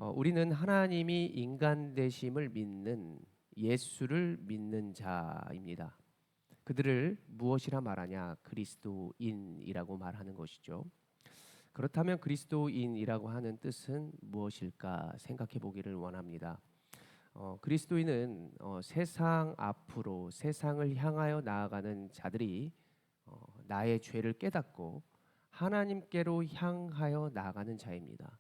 우리는 하나님이 인간 되심을 믿는 예수를 믿는 자입니다. 그들을 무엇이라 말하냐? 그리스도인이라고 말하는 것이죠. 그렇다면 그리스도인이라고 하는 뜻은 무엇일까 생각해 보기를 원합니다. 그리스도인은 세상 앞으로 세상을 향하여 나아가는 자들이 나의 죄를 깨닫고 하나님께로 향하여 나아가는 자입니다.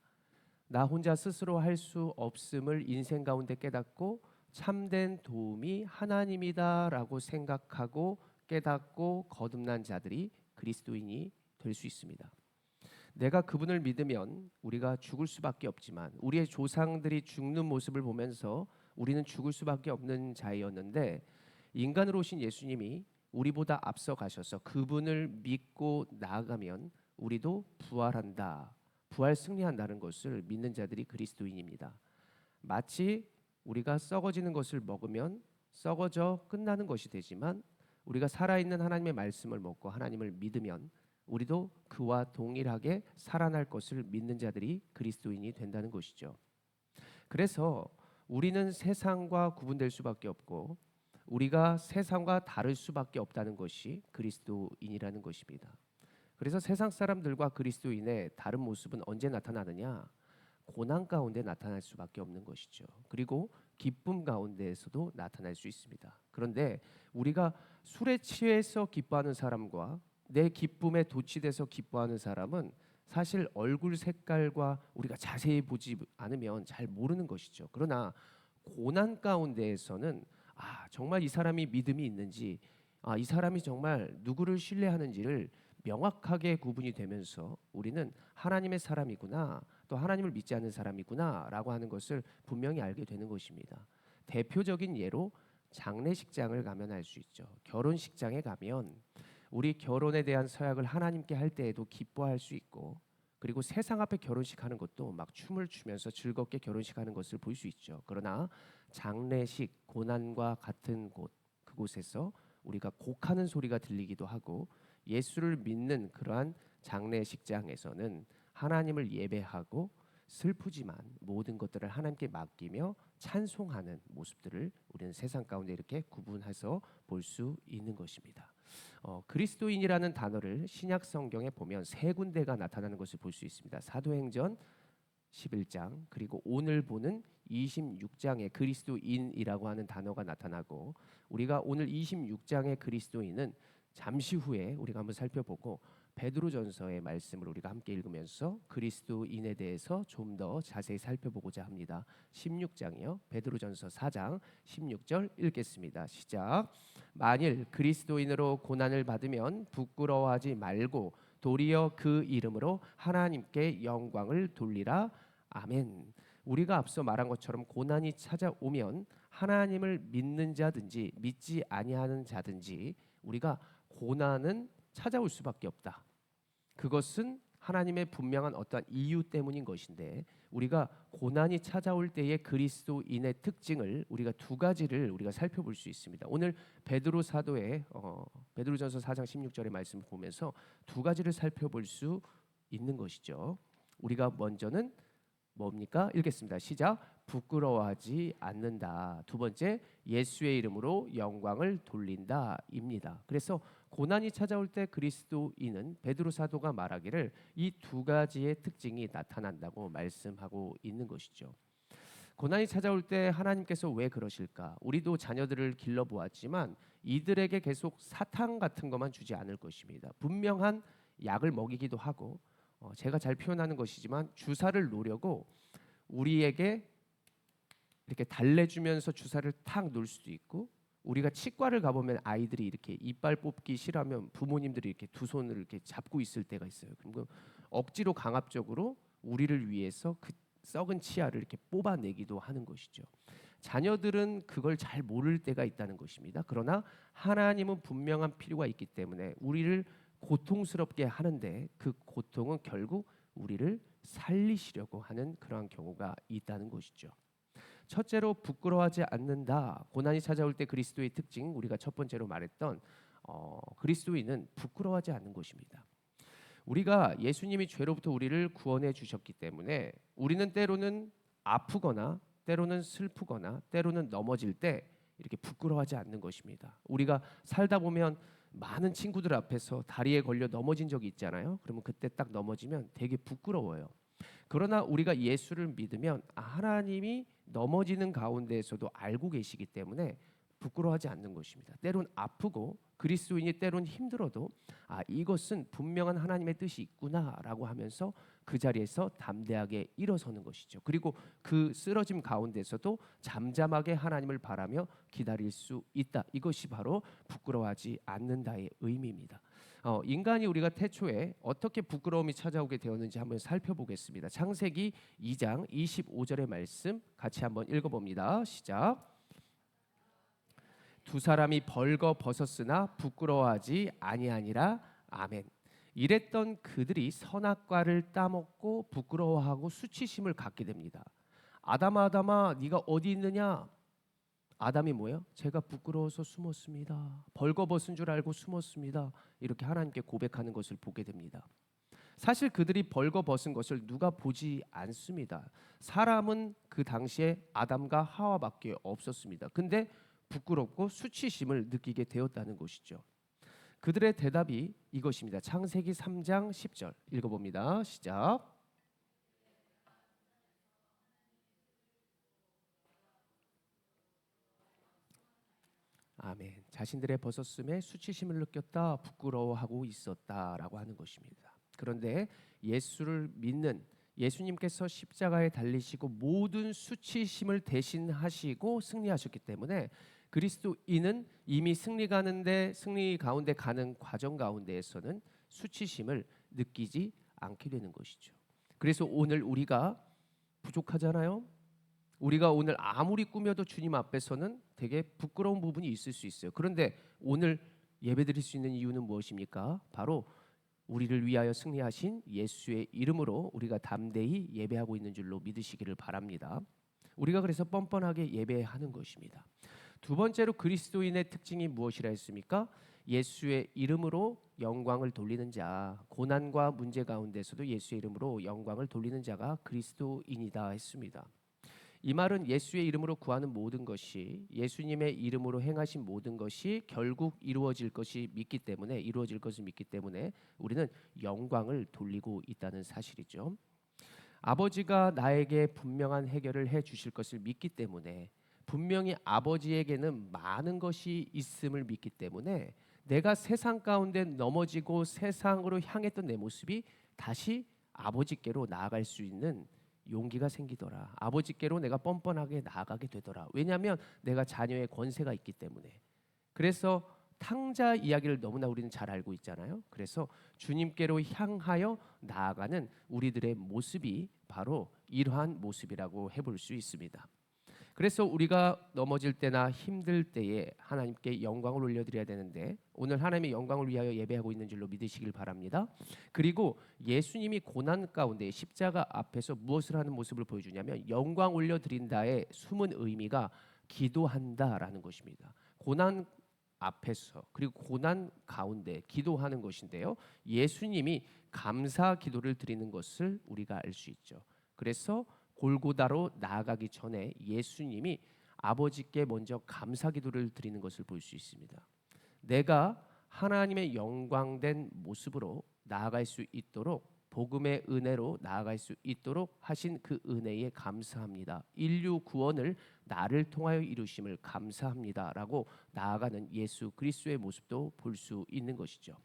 나 혼자 스스로 할 수 없음을 인생 가운데 깨닫고 참된 도움이 하나님이다라고 생각하고 깨닫고 거듭난 자들이 그리스도인이 될 수 있습니다. 내가 그분을 믿으면 우리가 죽을 수밖에 없지만 우리의 조상들이 죽는 모습을 보면서 우리는 죽을 수밖에 없는 자였는데 인간으로 오신 예수님이 우리보다 앞서 가셔서 그분을 믿고 나아가면 우리도 부활한다. 부활 승리한다는 것을 믿는 자들이 그리스도인입니다. 마치 우리가 썩어지는 것을 먹으면 썩어져 끝나는 것이 되지만 우리가 살아있는 하나님의 말씀을 먹고 하나님을 믿으면 우리도 그와 동일하게 살아날 것을 믿는 자들이 그리스도인이 된다는 것이죠. 그래서 우리는 세상과 구분될 수밖에 없고 우리가 세상과 다를 수밖에 없다는 것이 그리스도인이라는 것입니다. 그래서 세상 사람들과 그리스도인의 다른 모습은 언제 나타나느냐? 고난 가운데 나타날 수밖에 없는 것이죠. 그리고 기쁨 가운데에서도 나타날 수 있습니다. 그런데 우리가 술에 취해서 기뻐하는 사람과 내 기쁨에 도취돼서 기뻐하는 사람은 사실 얼굴 색깔과 우리가 자세히 보지 않으면 잘 모르는 것이죠. 그러나 고난 가운데에서는 정말 이 사람이 믿음이 있는지, 이 사람이 정말 누구를 신뢰하는지를 명확하게 구분이 되면서 우리는 하나님의 사람이구나, 또 하나님을 믿지 않는 사람이구나라고 하는 것을 분명히 알게 되는 것입니다. 대표적인 예로 장례식장을 가면 알 수 있죠. 결혼식장에 가면 우리 결혼에 대한 서약을 하나님께 할 때에도 기뻐할 수 있고, 그리고 세상 앞에 결혼식 하는 것도 막 춤을 추면서 즐겁게 결혼식 하는 것을 볼 수 있죠. 그러나 장례식, 고난과 같은 곳, 그곳에서 우리가 곡하는 소리가 들리기도 하고 예수를 믿는 그러한 장례식장에서는 하나님을 예배하고 슬프지만 모든 것들을 하나님께 맡기며 찬송하는 모습들을 우리는 세상 가운데 이렇게 구분해서 볼 수 있는 것입니다. 그리스도인이라는 단어를 신약 성경에 보면 세 군데가 나타나는 것을 볼 수 있습니다. 사도행전 11장 그리고 오늘 보는 26장에 그리스도인이라고 하는 단어가 나타나고 우리가 오늘 26장의 그리스도인은 잠시 후에 우리가 한번 살펴보고 베드로전서의 말씀을 우리가 함께 읽으면서 그리스도인에 대해서 좀 더 자세히 살펴보고자 합니다. 16장이요. 베드로전서 4장 16절 읽겠습니다. 시작. 만일 그리스도인으로 고난을 받으면 부끄러워하지 말고 도리어 그 이름으로 하나님께 영광을 돌리라. 아멘. 우리가 앞서 말한 것처럼 고난이 찾아오면 하나님을 믿는 자든지 믿지 아니하는 자든지 우리가 고난은 찾아올 수밖에 없다. 그것은 하나님의 분명한 어떠한 이유 때문인 것인데 우리가 고난이 찾아올 때의 그리스도인의 특징을 우리가 두 가지를 우리가 살펴볼 수 있습니다. 오늘 베드로 사도의 베드로전서 4장 16절의 말씀을 보면서 두 가지를 살펴볼 수 있는 것이죠. 우리가 먼저는 뭡니까? 읽겠습니다. 시작. 부끄러워하지 않는다. 두 번째, 예수의 이름으로 영광을 돌린다입니다. 그래서 고난이 찾아올 때 그리스도인은 베드로 사도가 말하기를 이 두 가지의 특징이 나타난다고 말씀하고 있는 것이죠. 고난이 찾아올 때 하나님께서 왜 그러실까? 우리도 자녀들을 길러 보았지만 이들에게 계속 사탕 같은 것만 주지 않을 것입니다. 분명한 약을 먹이기도 하고 제가 잘 표현하는 것이지만 주사를 놓으려고 우리에게 이렇게 달래주면서 주사를 탁 놓을 수도 있고 우리가 치과를 가보면 아이들이 이렇게 이빨 뽑기 싫어하면 부모님들이 이렇게 두 손을 이렇게 잡고 있을 때가 있어요. 그리고 억지로 강압적으로 우리를 위해서 그 썩은 치아를 이렇게 뽑아내기도 하는 것이죠. 자녀들은 그걸 잘 모를 때가 있다는 것입니다. 그러나 하나님은 분명한 필요가 있기 때문에 우리를 고통스럽게 하는데 그 고통은 결국 우리를 살리시려고 하는 그러한 경우가 있다는 것이죠. 첫째로 부끄러워하지 않는다. 고난이 찾아올 때 그리스도의 특징 우리가 첫 번째로 말했던 그리스도인은 부끄러워하지 않는 것입니다. 우리가 예수님이 죄로부터 우리를 구원해 주셨기 때문에 우리는 때로는 아프거나 때로는 슬프거나 때로는 넘어질 때 이렇게 부끄러워하지 않는 것입니다. 우리가 살다 보면 많은 친구들 앞에서 다리에 걸려 넘어진 적이 있잖아요. 그러면 그때 딱 넘어지면 되게 부끄러워요. 그러나 우리가 예수를 믿으면 하나님이 넘어지는 가운데에서도 알고 계시기 때문에 부끄러워하지 않는 것입니다. 때론 아프고 그리스도인이 때론 힘들어도 이것은 분명한 하나님의 뜻이 있구나라고 하면서 그 자리에서 담대하게 일어서는 것이죠. 그리고 그 쓰러짐 가운데서도 잠잠하게 하나님을 바라며 기다릴 수 있다. 이것이 바로 부끄러워하지 않는다의 의미입니다. 인간이 우리가 태초에 어떻게 부끄러움이 찾아오게 되었는지 한번 살펴보겠습니다. 창세기 2장 25절의 말씀 같이 한번 읽어봅니다. 시작. 두 사람이 벌거 벗었으나 부끄러워하지 아니하니라. 아멘. 이랬던 그들이 선악과를 따먹고 부끄러워하고 수치심을 갖게 됩니다. 아담아 아담아 네가 어디 있느냐? 아담이 뭐예요? 제가 부끄러워서 숨었습니다. 벌거벗은 줄 알고 숨었습니다. 이렇게 하나님께 고백하는 것을 보게 됩니다. 사실 그들이 벌거벗은 것을 누가 보지 않습니다. 사람은 그 당시에 아담과 하와밖에 없었습니다. 근데 부끄럽고 수치심을 느끼게 되었다는 것이죠. 그들의 대답이 이것입니다. 창세기 3장 10절 읽어봅니다. 시작. 아멘. 자신들의 벗었음에 수치심을 느꼈다, 부끄러워하고 있었다라고 하는 것입니다. 그런데 예수를 믿는 예수님께서 십자가에 달리시고 모든 수치심을 대신하시고 승리하셨기 때문에 그리스도인은 이미 승리 가운데 가는 과정 가운데에서는 수치심을 느끼지 않게 되는 것이죠. 그래서 오늘 우리가 부족하잖아요. 우리가 오늘 아무리 꾸며도 주님 앞에서는 되게 부끄러운 부분이 있을 수 있어요. 그런데 오늘 예배드릴 수 있는 이유는 무엇입니까? 바로 우리를 위하여 승리하신 예수의 이름으로 우리가 담대히 예배하고 있는 줄로 믿으시기를 바랍니다. 우리가 그래서 뻔뻔하게 예배하는 것입니다. 두 번째로 그리스도인의 특징이 무엇이라 했습니까? 예수의 이름으로 영광을 돌리는 자, 고난과 문제 가운데서도 예수의 이름으로 영광을 돌리는 자가 그리스도인이다 했습니다. 이 말은 예수의 이름으로 구하는 모든 것이 예수님의 이름으로 행하신 모든 것이 결국 이루어질 것을 믿기 때문에 우리는 영광을 돌리고 있다는 사실이죠. 아버지가 나에게 분명한 해결을 해 주실 것을 믿기 때문에 분명히 아버지에게는 많은 것이 있음을 믿기 때문에 내가 세상 가운데 넘어지고 세상으로 향했던 내 모습이 다시 아버지께로 나아갈 수 있는 용기가 생기더라. 아버지께로 내가 뻔뻔하게 나아가게 되더라. 왜냐하면 내가 자녀의 권세가 있기 때문에. 그래서 탕자 이야기를 너무나 우리는 잘 알고 있잖아요. 그래서 주님께로 향하여 나아가는 우리들의 모습이 바로 이러한 모습이라고 해볼 수 있습니다. 그래서 우리가 넘어질 때나 힘들 때에 하나님께 영광을 올려드려야 되는데 오늘 하나님의 영광을 위하여 예배하고 있는 줄로 믿으시길 바랍니다. 그리고 예수님이 고난 가운데 십자가 앞에서 무엇을 하는 모습을 보여주냐면 영광 올려드린다의 숨은 의미가 기도한다라는 것입니다. 고난 앞에서 그리고 고난 가운데 기도하는 것인데요. 예수님이 감사 기도를 드리는 것을 우리가 알 수 있죠. 그래서 골고다로 나아가기 전에 예수님이 아버지께 먼저 감사 기도를 드리는 것을 볼 수 있습니다. 내가 하나님의 영광된 모습으로 나아갈 수 있도록 복음의 은혜로 나아갈 수 있도록 하신 그 은혜에 감사합니다. 인류 구원을 나를 통하여 이루심을 감사합니다라고 나아가는 예수 그리스도의 모습도 볼 수 있는 것이죠.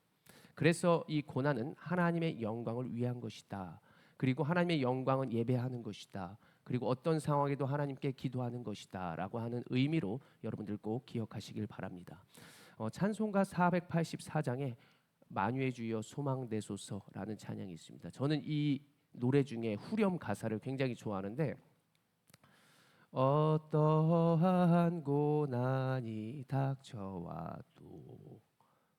그래서 이 고난은 하나님의 영광을 위한 것이다. 그리고 하나님의 영광은 예배하는 것이다. 그리고 어떤 상황에도 하나님께 기도하는 것이다 라고 하는 의미로 여러분들 꼭 기억하시길 바랍니다. 찬송가 484장에 만유의 주여 소망되소서라는 찬양이 있습니다. 저는 이 노래 중에 후렴 가사를 굉장히 좋아하는데 어떠한 고난이 닥쳐와도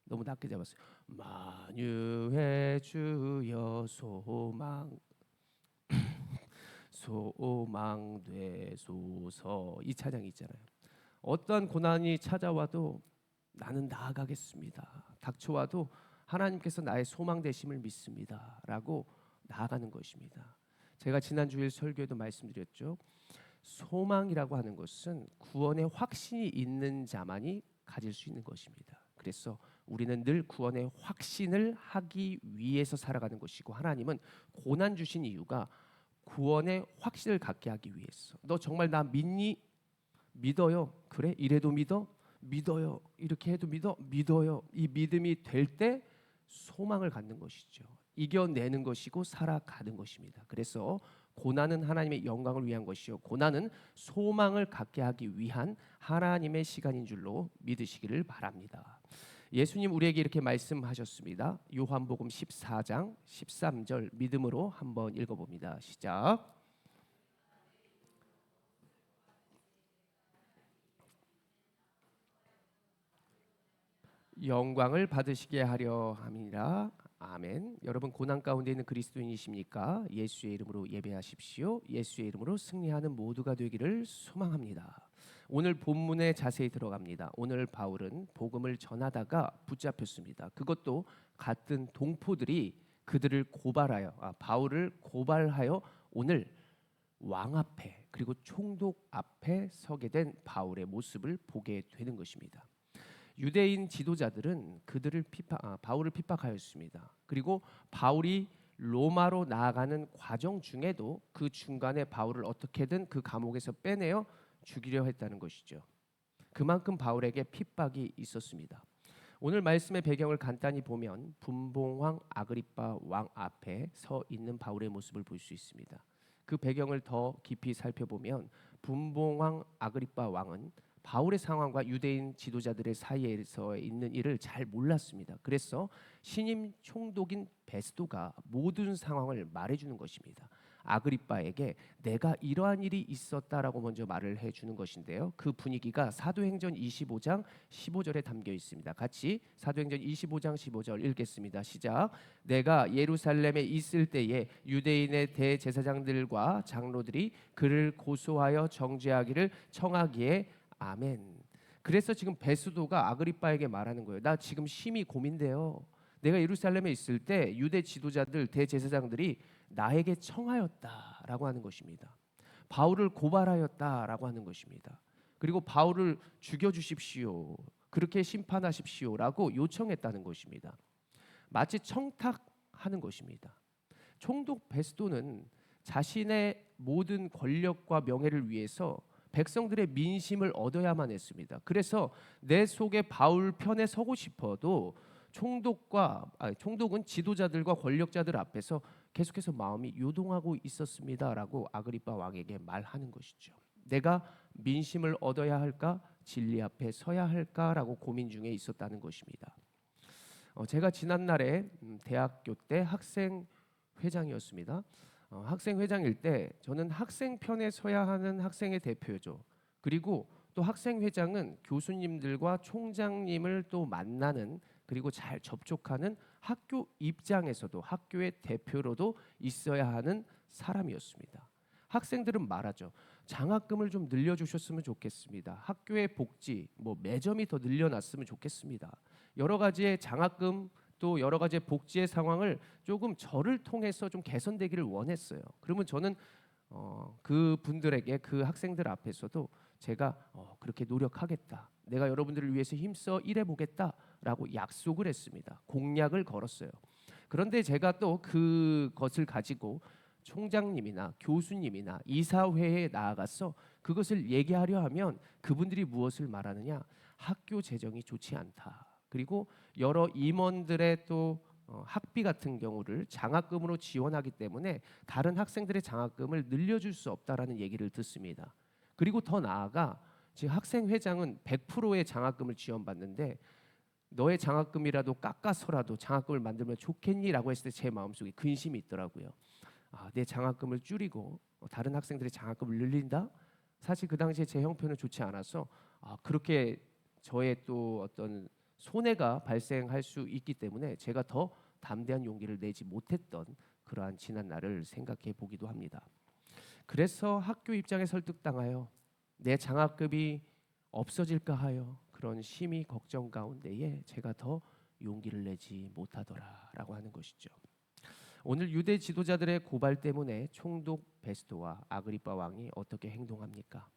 너무 낮게 잡았어요. 만유의 주여 소망되소서 이 찬양이 있잖아요. 어떠한 고난이 찾아와도 나는 나아가겠습니다. 닥쳐와도 하나님께서 나의 소망 되심을 믿습니다 라고 나아가는 것입니다. 제가 지난 주일 설교에도 말씀드렸죠. 소망이라고 하는 것은 구원의 확신이 있는 자만이 가질 수 있는 것입니다. 그래서 우리는 늘 구원의 확신을 하기 위해서 살아가는 것이고, 하나님은 고난 주신 이유가 구원의 확신을 갖게 하기 위해서. 너 정말 나 믿니? 믿어요. 그래? 이래도 믿어? 믿어요. 이렇게 해도 믿어? 믿어요. 이 믿음이 될 때 소망을 갖는 것이죠. 이겨내는 것이고 살아가는 것입니다. 그래서 고난은 하나님의 영광을 위한 것이요, 고난은 소망을 갖게 하기 위한 하나님의 시간인 줄로 믿으시기를 바랍니다. 예수님 우리에게 이렇게 말씀하셨습니다. 요한복음 14장 13절 믿음으로 한번 읽어봅니다. 시작. 영광을 받으시게 하려 함이라. 아멘. 여러분 고난 가운데 있는 그리스도인이십니까? 예수의 이름으로 예배하십시오. 예수의 이름으로 승리하는 모두가 되기를 소망합니다. 오늘 본문에 자세히 들어갑니다. 오늘 바울은 복음을 전하다가 붙잡혔습니다. 그것도 같은 동포들이 그들을 바울을 고발하여 오늘 왕 앞에 그리고 총독 앞에 서게 된 바울의 모습을 보게 되는 것입니다. 유대인 지도자들은 바울을 핍박하였습니다. 그리고 바울이 로마로 나아가는 과정 중에도 그 중간에 바울을 어떻게든 그 감옥에서 빼내어 죽이려 했다는 것이죠. 그만큼 바울에게 핍박이 있었습니다. 오늘 말씀의 배경을 간단히 보면 분봉왕 아그리빠 왕 앞에 서 있는 바울의 모습을 볼 수 있습니다. 그 배경을 더 깊이 살펴보면 분봉왕 아그리빠 왕은 바울의 상황과 유대인 지도자들의 사이에서 있는 일을 잘 몰랐습니다. 그래서 신임 총독인 베스도가 모든 상황을 말해주는 것입니다. 아그리빠에게 내가 이러한 일이 있었다라고 먼저 말을 해주는 것인데요. 그 분위기가 사도행전 25장 15절에 담겨 있습니다. 같이 사도행전 25장 15절 읽겠습니다. 시작. 내가 예루살렘에 있을 때에 유대인의 대제사장들과 장로들이 그를 고소하여 정죄하기를 청하기에 아멘. 그래서 지금 베스도가 아그리빠에게 말하는 거예요. 나 지금 심히 고민돼요. 내가 예루살렘에 있을 때 유대 지도자들 대제사장들이 나에게 청하였다라고 하는 것입니다. 바울을 고발하였다라고 하는 것입니다. 그리고 바울을 죽여주십시오. 그렇게 심판하십시오라고 요청했다는 것입니다. 마치 청탁하는 것입니다. 총독 베스도는 자신의 모든 권력과 명예를 위해서 백성들의 민심을 얻어야만 했습니다. 그래서 내 속에 바울 편에 서고 싶어도 총독은 지도자들과 권력자들 앞에서 계속해서 마음이 요동하고 있었습니다라고 아그리빠 왕에게 말하는 것이죠. 내가 민심을 얻어야 할까? 진리 앞에 서야 할까라고 고민 중에 있었다는 것입니다. 제가 지난날에 대학교 때 학생 회장이었습니다. 학생 회장일 때 저는 학생 편에 서야 하는 학생의 대표죠. 그리고 또 학생 회장은 교수님들과 총장님을 또 만나는, 그리고 잘 접촉하는 학교 입장에서도 학교의 대표로도 있어야 하는 사람이었습니다. 학생들은 말하죠. 장학금을 좀 늘려주셨으면 좋겠습니다. 학교의 복지, 매점이 더 늘려놨으면 좋겠습니다. 여러 가지의 장학금 또 여러 가지의 복지의 상황을 조금 저를 통해서 좀 개선되기를 원했어요. 그러면 저는 그 분들에게, 그 학생들 앞에서도 제가 그렇게 노력하겠다, 내가 여러분들을 위해서 힘써 일해보겠다라고 약속을 했습니다. 공약을 걸었어요. 그런데 제가 또 그것을 가지고 총장님이나 교수님이나 이사회에 나아가서 그것을 얘기하려 하면 그분들이 무엇을 말하느냐? 학교 재정이 좋지 않다. 그리고 여러 임원들의 또 학비 같은 경우를 장학금으로 지원하기 때문에 다른 학생들의 장학금을 늘려줄 수 없다라는 얘기를 듣습니다. 그리고 더 나아가 지금 학생 회장은 100%의 장학금을 지원받는데 너의 장학금이라도 깎아서라도 장학금을 만들면 좋겠니라고 했을 때 제 마음속에 근심이 있더라고요. 내 장학금을 줄이고 다른 학생들의 장학금을 늘린다? 사실 그 당시에 제 형편은 좋지 않아서 그렇게 저의 또 어떤 손해가 발생할 수 있기 때문에 제가 더 담대한 용기를 내지 못했던 그러한 지난 날을 생각해 보기도 합니다. 그래서 학교 입장에 설득당하여 내 장학금이 없어질까 하여 그런 심히 걱정 가운데에 제가 더 용기를 내지 못하더라라고 하는 것이죠. 오늘 유대 지도자들의 고발 때문에 총독 베스도와 아그리빠 왕이 어떻게 행동합니까?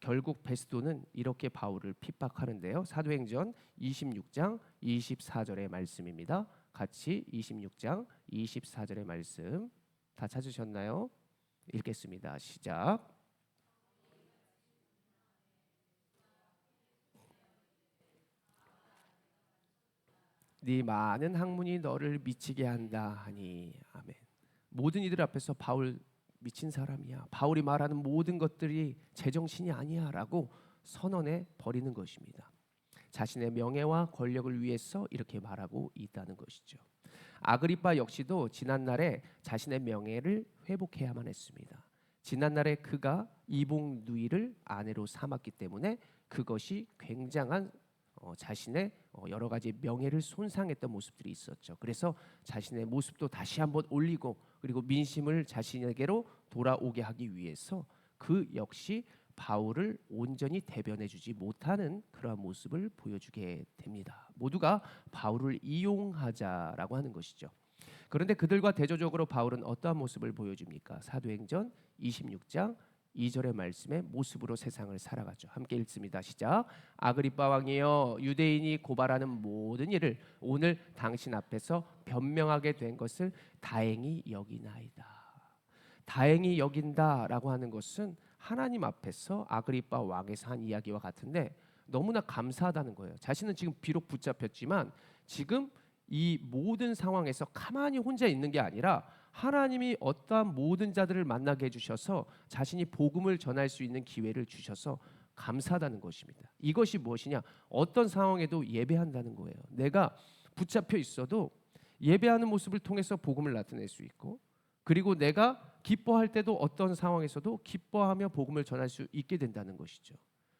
결국 베스도는 이렇게 바울을 핍박하는데요. 사도행전 26장 24절의 말씀입니다. 같이 26장 24절의 말씀 다 찾으셨나요? 읽겠습니다. 시작. 네 많은 학문이 너를 미치게 한다 하니. 아멘. 모든 이들 앞에서 바울 미친 사람이야, 바울이 말하는 모든 것들이 제정신이 아니야 라고 선언해 버리는 것입니다. 자신의 명예와 권력을 위해서 이렇게 말하고 있다는 것이죠. 아그리빠 역시도 지난날에 자신의 명예를 회복해야만 했습니다. 지난날에 그가 이복 누이를 아내로 삼았기 때문에 그것이 굉장한 자신의 여러 가지 명예를 손상했던 모습들이 있었죠. 그래서 자신의 모습도 다시 한번 올리고 그리고 민심을 자신에게로 돌아오게 하기 위해서 그 역시 바울을 온전히 대변해주지 못하는 그러한 모습을 보여주게 됩니다. 모두가 바울을 이용하자라고 하는 것이죠. 그런데 그들과 대조적으로 바울은 어떠한 모습을 보여줍니까? 사도행전 26장 2절의 말씀의 모습으로 세상을 살아가죠. 함께 읽습니다. 시작. 아그리빠 왕이여, 유대인이 고발하는 모든 일을 오늘 당신 앞에서 변명하게 된 것을 다행히 여기나이다. 다행히 여긴다라고 하는 것은 하나님 앞에서 아그리빠 왕에서 한 이야기와 같은데 너무나 감사하다는 거예요. 자신은 지금 비록 붙잡혔지만 지금 이 모든 상황에서 가만히 혼자 있는 게 아니라 하나님이 어떠한 모든 자들을 만나게 해주셔서 자신이 복음을 전할 수 있는 기회를 주셔서 감사하다는 것입니다. 이것이 무엇이냐? 어떤 상황에도 예배한다는 거예요. 내가 붙잡혀 있어도 예배하는 모습을 통해서 복음을 나타낼 수 있고, 그리고 내가 기뻐할 때도 어떤 상황에서도 기뻐하며 복음을 전할 수 있게 된다는 것이죠.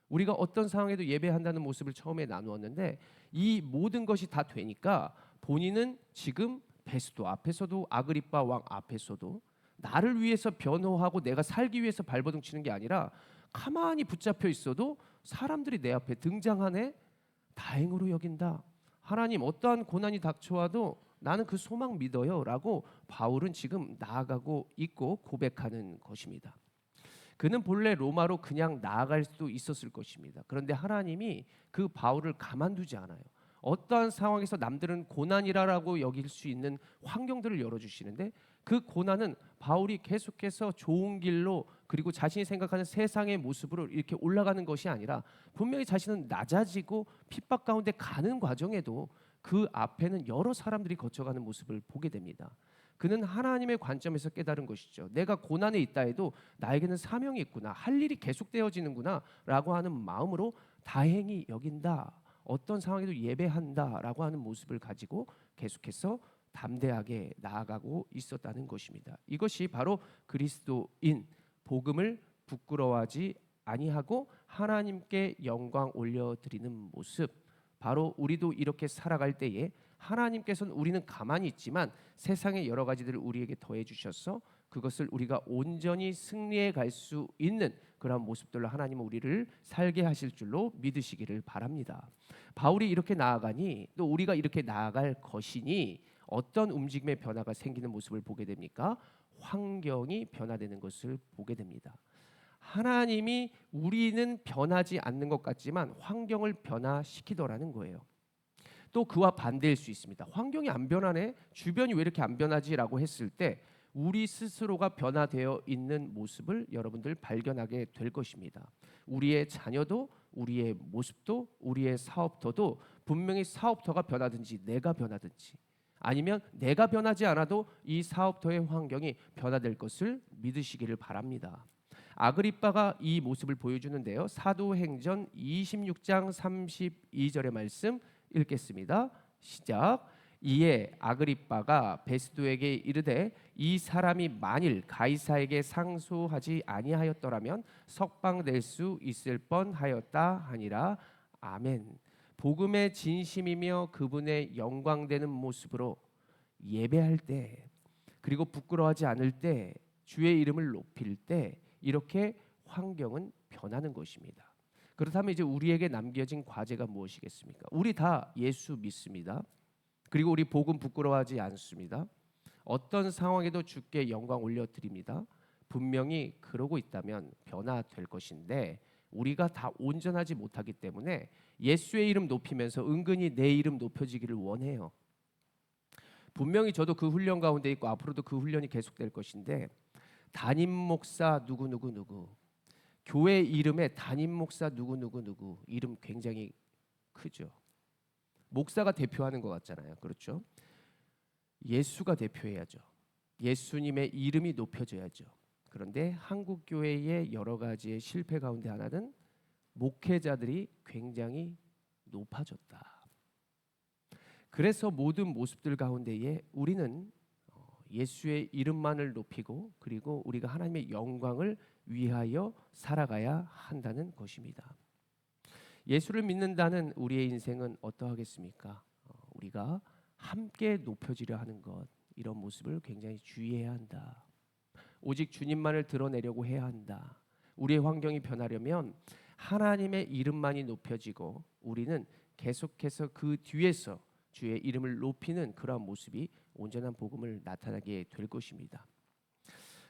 우리가 어떤 상황에도 예배한다는 모습을 처음에 나누었는데 이 모든 것이 다 되니까 본인은 지금 베스도 앞에서도 아그리빠 왕 앞에서도 나를 위해서 변호하고 내가 살기 위해서 발버둥 치는 게 아니라 가만히 붙잡혀 있어도 사람들이 내 앞에 등장하네. 다행으로 여긴다. 하나님, 어떠한 고난이 닥쳐와도 나는 그 소망 믿어요 라고 바울은 지금 나아가고 있고 고백하는 것입니다. 그는 본래 로마로 그냥 나아갈 수도 있었을 것입니다. 그런데 하나님이 그 바울을 가만두지 않아요. 어떠한 상황에서 남들은 고난이라고 여길 수 있는 환경들을 열어주시는데 그 고난은 바울이 계속해서 좋은 길로 그리고 자신이 생각하는 세상의 모습으로 이렇게 올라가는 것이 아니라 분명히 자신은 낮아지고 핍박 가운데 가는 과정에도 그 앞에는 여러 사람들이 거쳐가는 모습을 보게 됩니다. 그는 하나님의 관점에서 깨달은 것이죠. 내가 고난에 있다 해도 나에게는 사명이 있구나, 할 일이 계속되어지는구나 라고 하는 마음으로 다행히 여긴다, 어떤 상황에도 예배한다라고 하는 모습을 가지고 계속해서 담대하게 나아가고 있었다는 것입니다. 이것이 바로 그리스도인, 복음을 부끄러워하지 아니하고 하나님께 영광 올려드리는 모습, 바로 우리도 이렇게 살아갈 때에 하나님께서는 우리는 가만히 있지만 세상의 여러 가지들을 우리에게 더해 주셔서 그것을 우리가 온전히 승리해 갈 수 있는 그런 모습들로 하나님은 우리를 살게 하실 줄로 믿으시기를 바랍니다. 바울이 이렇게 나아가니 또 우리가 이렇게 나아갈 것이니 어떤 움직임의 변화가 생기는 모습을 보게 됩니까? 환경이 변화되는 것을 보게 됩니다. 하나님이 우리는 변하지 않는 것 같지만 환경을 변화시키더라는 거예요. 또 그와 반대일 수 있습니다. 환경이 안 변하네, 주변이 왜 이렇게 안 변하지라고 했을 때 우리 스스로가 변화되어 있는 모습을 여러분들 발견하게 될 것입니다. 우리의 자녀도, 우리의 모습도, 우리의 사업터도 분명히 사업터가 변하든지 내가 변하든지 아니면 내가 변하지 않아도 이 사업터의 환경이 변화될 것을 믿으시기를 바랍니다. 아그리빠가 이 모습을 보여주는데요. 사도행전 26장 32절의 말씀 읽겠습니다. 시작. 이에 아그리빠가 베스도에게 이르되 이 사람이 만일 가이사에게 상소하지 아니하였더라면 석방될 수 있을 뻔하였다 하니라. 아멘. 복음의 진심이며 그분의 영광되는 모습으로 예배할 때 그리고 부끄러워하지 않을 때 주의 이름을 높일 때 이렇게 환경은 변하는 것입니다. 그렇다면 이제 우리에게 남겨진 과제가 무엇이겠습니까? 우리 다 예수 믿습니다. 그리고 우리 복음 부끄러워하지 않습니다. 어떤 상황에도 주께 영광 올려드립니다. 분명히 그러고 있다면 변화될 것인데 우리가 다 온전하지 못하기 때문에 예수의 이름 높이면서 은근히 내 이름 높여지기를 원해요. 분명히 저도 그 훈련 가운데 있고 앞으로도 그 훈련이 계속될 것인데 담임 목사 누구 교회 이름에 담임 목사 누구 이름 굉장히 크죠. 목사가 대표하는 것 같잖아요. 그렇죠? 예수가 대표해야죠. 예수님의 이름이 높여져야죠. 그런데 한국 교회의 여러 가지의 실패 가운데 하나는 목회자들이 굉장히 높아졌다. 그래서 모든 모습들 가운데에 우리는 예수의 이름만을 높이고 그리고 우리가 하나님의 영광을 위하여 살아가야 한다는 것입니다. 예수를 믿는다는 우리의 인생은 어떠하겠습니까? 우리가 함께 높여지려 하는 것, 이런 모습을 굉장히 주의해야 한다. 오직 주님만을 드러내려고 해야 한다. 우리의 환경이 변하려면 하나님의 이름만이 높여지고 우리는 계속해서 그 뒤에서 주의 이름을 높이는 그러한 모습이 온전한 복음을 나타나게 될 것입니다.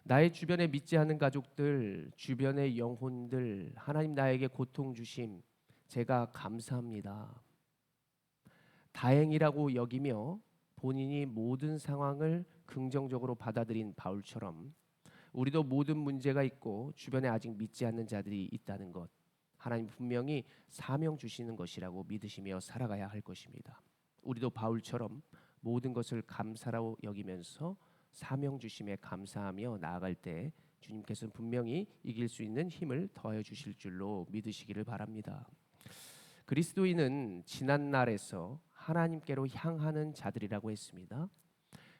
나의 주변에 믿지 않는 가족들, 주변의 영혼들, 하나님 나에게 고통 주심 제가 감사합니다. 다행이라고 여기며 본인이 모든 상황을 긍정적으로 받아들인 바울처럼 우리도 모든 문제가 있고 주변에 아직 믿지 않는 자들이 있다는 것, 하나님 분명히 사명 주시는 것이라고 믿으시며 살아가야 할 것입니다. 우리도 바울처럼 모든 것을 감사라고 여기면서 사명 주심에 감사하며 나아갈 때 주님께서는 분명히 이길 수 있는 힘을 더해 주실 줄로 믿으시기를 바랍니다. 그리스도인은 지난 날에서 하나님께로 향하는 자들이라고 했습니다.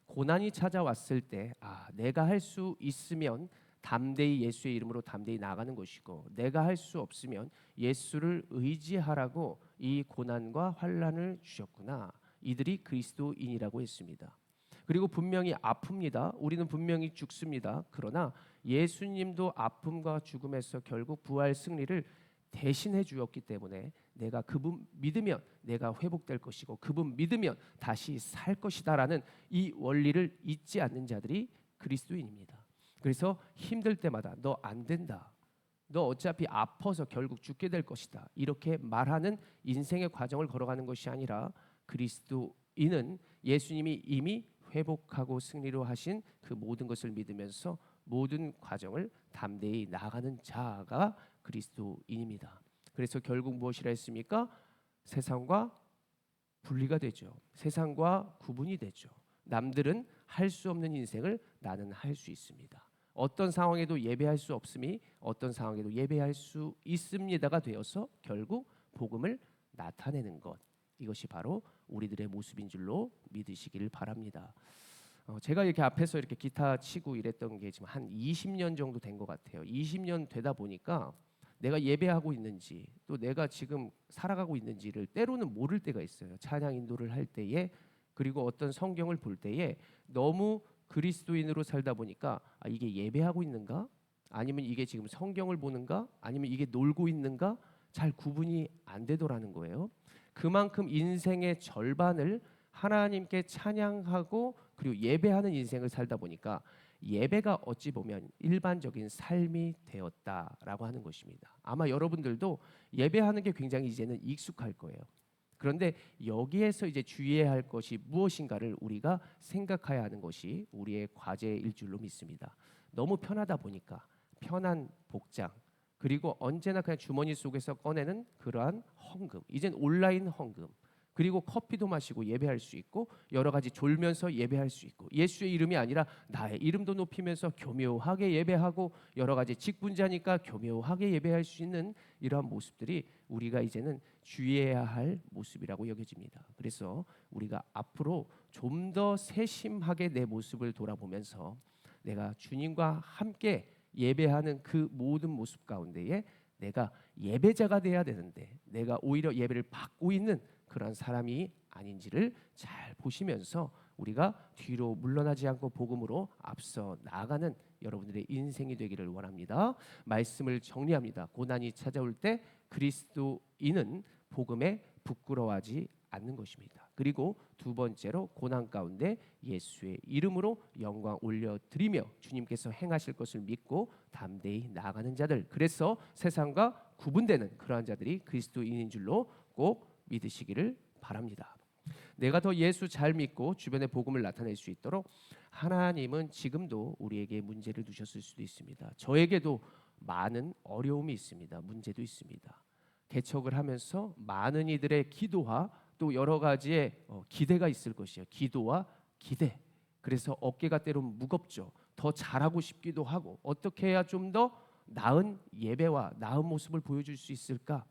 고난이 찾아왔을 때 내가 할 수 있으면 담대히 예수의 이름으로 담대히 나가는 것이고 내가 할 수 없으면 예수를 의지하라고 이 고난과 환난을 주셨구나. 이들이 그리스도인이라고 했습니다. 그리고 분명히 아픕니다. 우리는 분명히 죽습니다. 그러나 예수님도 아픔과 죽음에서 결국 부활 승리를 대신해 주었기 때문에 내가 그분 믿으면 내가 회복될 것이고 그분 믿으면 다시 살 것이다라는 이 원리를 잊지 않는 자들이 그리스도인입니다. 그래서 힘들 때마다 너 안 된다. 너 어차피 아파서 결국 죽게 될 것이다. 이렇게 말하는 인생의 과정을 걸어가는 것이 아니라 그리스도인은 예수님이 이미 회복하고 승리로 하신 그 모든 것을 믿으면서 모든 과정을 담대히 나아가는 자가 그리스도인입니다. 그래서 결국 무엇이라 했습니까? 세상과 분리가 되죠. 세상과 구분이 되죠. 남들은 할 수 없는 인생을 나는 할 수 있습니다. 어떤 상황에도 예배할 수 없음이 어떤 상황에도 예배할 수 있습니다가 되어서 결국 복음을 나타내는 것, 이것이 바로 우리들의 모습인 줄로 믿으시기를 바랍니다. 제가 이렇게 앞에서 이렇게 기타 치고 이랬던 게 지금 한 20년 정도 된 것 같아요. 20년 되다 보니까 내가 예배하고 있는지 또 내가 지금 살아가고 있는지를 때로는 모를 때가 있어요. 찬양 인도를 할 때에 그리고 어떤 성경을 볼 때에 너무 그리스도인으로 살다 보니까 이게 예배하고 있는가? 아니면 이게 지금 성경을 보는가? 아니면 이게 놀고 있는가? 잘 구분이 안 되더라는 거예요. 그만큼 인생의 절반을 하나님께 찬양하고 그리고 예배하는 인생을 살다 보니까 예배가 어찌 보면 일반적인 삶이 되었다라고 하는 것입니다. 아마 여러분들도 예배하는 게 굉장히 이제는 익숙할 거예요. 그런데 여기에서 이제 주의해야 할 것이 무엇인가를 우리가 생각해야 하는 것이 우리의 과제일 줄로 믿습니다. 너무 편하다 보니까 편한 복장 그리고 언제나 그냥 주머니 속에서 꺼내는 그러한 헌금, 이젠 온라인 헌금, 그리고 커피도 마시고 예배할 수 있고 여러 가지 졸면서 예배할 수 있고 예수의 이름이 아니라 나의 이름도 높이면서 교묘하게 예배하고 여러 가지 직분자니까 교묘하게 예배할 수 있는 이러한 모습들이 우리가 이제는 주의해야 할 모습이라고 여겨집니다. 그래서 우리가 앞으로 좀 더 세심하게 내 모습을 돌아보면서 내가 주님과 함께 예배하는 그 모든 모습 가운데에 내가 예배자가 돼야 되는데 내가 오히려 예배를 받고 있는 그런 사람이 아닌지를 잘 보시면서 우리가 뒤로 물러나지 않고 복음으로 앞서 나아가는 여러분들의 인생이 되기를 원합니다. 말씀을 정리합니다. 고난이 찾아올 때 그리스도인은 복음에 부끄러워하지 않는 것입니다. 그리고 두 번째로 고난 가운데 예수의 이름으로 영광 올려드리며 주님께서 행하실 것을 믿고 담대히 나아가는 자들, 그래서 세상과 구분되는 그러한 자들이 그리스도인인 줄로 꼭 믿으시기를 바랍니다. 내가 더 예수 잘 믿고 주변에 복음을 나타낼 수 있도록 하나님은 지금도 우리에게 문제를 두셨을 수도 있습니다. 저에게도 많은 어려움이 있습니다. 문제도 있습니다. 개척을 하면서 많은 이들의 기도와 또 여러 가지의 기대가 있을 것이에요. 기도와 기대. 그래서 어깨가 때로는 무겁죠. 더 잘하고 싶기도 하고 어떻게 해야 좀 더 나은 예배와 나은 모습을 보여줄 수 있을까?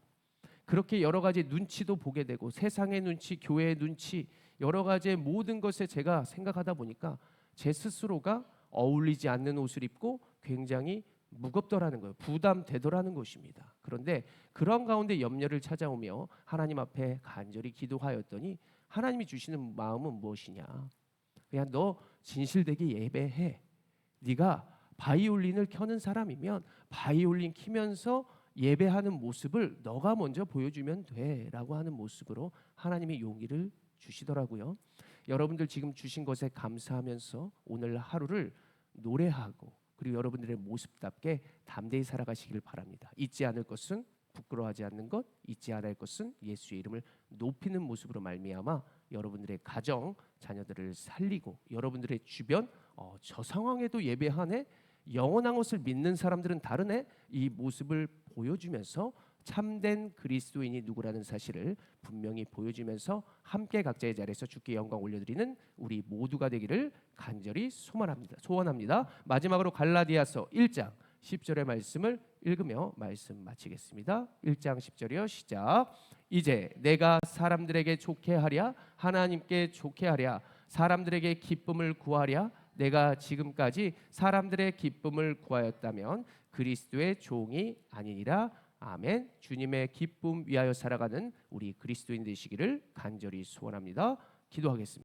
그렇게 여러 가지 눈치도 보게 되고 세상의 눈치, 교회의 눈치, 여러 가지의 모든 것에 제가 생각하다 보니까 제 스스로가 어울리지 않는 옷을 입고 굉장히 무겁더라는 거예요. 부담되더라는 것입니다. 그런데 그런 가운데 염려를 찾아오며 하나님 앞에 간절히 기도하였더니 하나님이 주시는 마음은 무엇이냐? 그냥 너 진실되게 예배해. 네가 바이올린을 켜는 사람이면 바이올린 키면서 예배하는 모습을 너가 먼저 보여주면 돼라고 하는 모습으로 하나님이 용기를 주시더라고요. 여러분들 지금 주신 것에 감사하면서 오늘 하루를 노래하고 그리고 여러분들의 모습답게 담대히 살아가시길 바랍니다. 잊지 않을 것은 부끄러워하지 않는 것, 잊지 않을 것은 예수의 이름을 높이는 모습으로 말미암아 여러분들의 가정, 자녀들을 살리고 여러분들의 주변 저 상황에도 예배하네, 영원한 것을 믿는 사람들은 다르네, 이 모습을 보여주면서 참된 그리스도인이 누구라는 사실을 분명히 보여주면서 함께 각자의 자리에서 주께 영광 올려드리는 우리 모두가 되기를 간절히 소원합니다. 마지막으로 갈라디아서 1장 10절의 말씀을 읽으며 말씀 마치겠습니다. 1장 10절이요. 시작. 이제 내가 사람들에게 좋게 하랴 하나님께 좋게 하랴 사람들에게 기쁨을 구하랴 내가 지금까지 사람들의 기쁨을 구하였다면 그리스도의 종이 아니니라. 아멘. 주님의 기쁨 위하여 살아가는 우리 그리스도인 되시기를 간절히 소원합니다. 기도하겠습니다.